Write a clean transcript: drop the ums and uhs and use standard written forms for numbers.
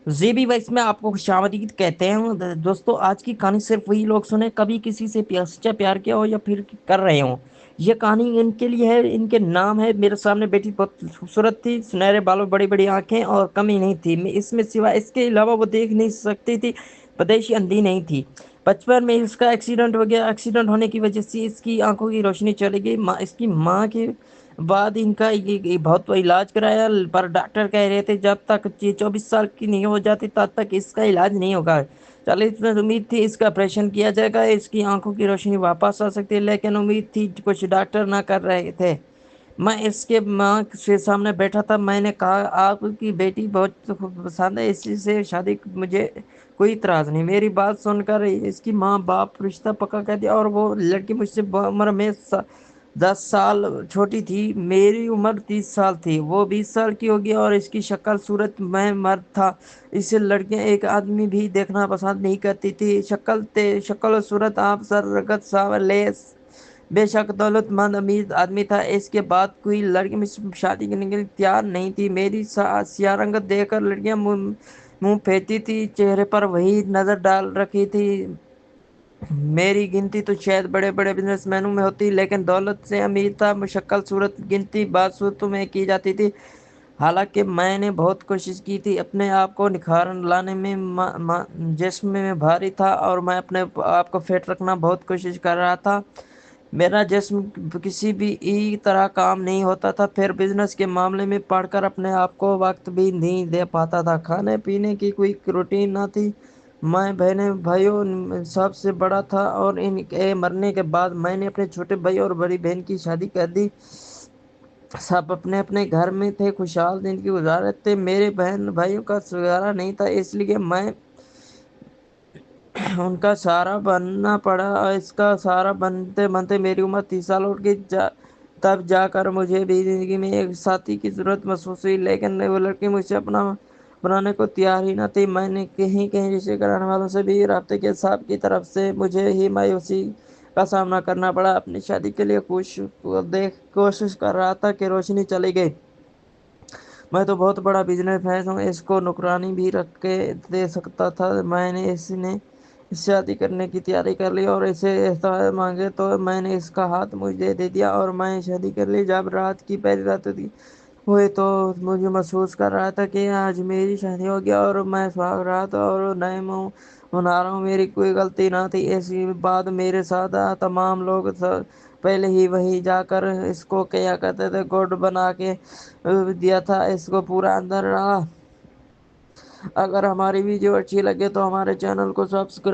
جی بھی ویس میں آپ کو خوشامدید کہتے ہیں دوستوں، آج کی کہانی صرف وہی لوگ سنیں کبھی کسی سے سچا پیار کیا ہو یا پھر کر رہے ہوں۔ یہ کہانی ان کے لیے ہے، ان کے نام ہے میرے سامنے بیٹی بہت خوبصورت تھی، سنہرے بالوں، بڑی بڑی آنکھیں اور کمی نہیں تھی اس میں سوائے اس کے علاوہ وہ دیکھ نہیں سکتی تھی، بدیشی اندھی نہیں تھی۔ بچپن میں اس کا ایکسیڈنٹ ہو گیا، ایکسیڈنٹ ہونے کی وجہ سے اس کی آنکھوں کی روشنی چلی گئی۔ اس کی ماں کے بعد ان کا یہ بہت علاج کرایا، پر ڈاکٹر کہہ رہے تھے جب تک یہ 24 سال کی نہیں ہو جاتی تب تک اس کا علاج نہیں ہوگا۔ 40 میں امید تھی اس کا آپریشن کیا جائے گا، اس کی آنکھوں کی روشنی واپس آ سکتی ہے، لیکن امید تھی کچھ ڈاکٹر نہ کر رہے تھے۔ میں اس کے ماں کے سامنے بیٹھا تھا، میں نے کہا آپ کی بیٹی بہت پسند ہے، اسی سے شادی مجھے کوئی اعتراض نہیں۔ میری بات سن کر اس کی ماں باپ رشتہ پکا کر دیا، اور وہ لڑکی مجھ سے عمر میں 10 سال چھوٹی تھی۔ میری عمر 30 سال تھی، وہ 20 سال کی ہوگی، اور اس کی شکل صورت میں مرد تھا۔ اسے لڑکیاں ایک آدمی بھی دیکھنا پسند نہیں کرتی تھی۔ شکل و صورت آپ سر رگت لیس، بے شک دولت مند امیر آدمی تھا۔ اس کے بعد کوئی لڑکی مجھ سے شادی کرنے کے لیے تیار نہیں تھی۔ میری سیاہ رنگت دیکھ کر لڑکیاں منہ پھیرتی تھی، چہرے پر وہی نظر ڈال رکھی تھی۔ میری گنتی تو شاید بڑے بڑے بزنس مینوں میں ہوتی، لیکن دولت سے امیر تھا۔ شکل صورت گنتی بعض صورتوں میں کی جاتی تھی۔ حالانکہ میں نے بہت کوشش کی تھی، اپنے آپ کو نکھار لانے میں جسم میں بھاری تھا، اور میں اپنے آپ کو فٹ رکھنا بہت کوشش کر رہا تھا۔ میرا جسم کسی بھی طرح کام نہیں ہوتا تھا، پھر بزنس کے معاملے میں پڑھ کر اپنے آپ کو وقت بھی نہیں دے پاتا تھا۔ کھانے پینے کی کوئی روٹین نہ تھی۔ میں بہنیں بھائیوں سب سے بڑا تھا، اور ان کے مرنے کے بعد میں نے اپنے چھوٹے بھائی اور بڑی بہن کی شادی کر دی۔ سب اپنے اپنے گھر میں تھے، خوشحال زندگی گزار رہے تھے۔ میرے بہن بھائیوں کا سہارا نہیں تھا، اس لیے میں ان کا سہارا بننا پڑا، اور اس کا سہارا بنتے بنتے میری عمر 30 سال اٹھ گئی۔ تب جا کر مجھے بھی زندگی میں ایک ساتھی کی ضرورت محسوس ہوئی، لیکن وہ لڑکی مجھ سے اپنا بنانے کو تیار ہی نہ تھی۔ میں نے کہیں کہیں رشتے کرانے والوں سے بھی رابطے کے سب کی طرف سے مجھے ہی مایوسی کا سامنا کرنا پڑا۔ اپنی شادی کے لیے کوشش کر رہا تھا کہ روشنی چلی گئی۔ میں تو بہت بڑا بزنس مین ہوں، اس کو نوکرانی بھی رکھ کے دے سکتا تھا۔ میں نے اس شادی کرنے کی تیاری کر لی، اور اسے احترام مانگے تو میں نے اس کا ہاتھ مجھے دے دیا، اور میں شادی کر لی۔ جب رات کی پہلی رات ہوئی تو مجھے محسوس کر رہا تھا کہ آج میری شادی ہوگی، اور میں سہاگ رہا تھا اور نئے منا رہا ہوں۔ میری کوئی غلطی نہ تھی۔ اسی بعد میرے ساتھ تمام لوگ پہلے ہی وہی جا کر اس کو کیا کرتے تھے، گڈ بنا کے دیا تھا، اس کو پورا اندر رہا۔ اگر ہماری ویڈیو اچھی لگے تو ہمارے چینل کو سبسکرائب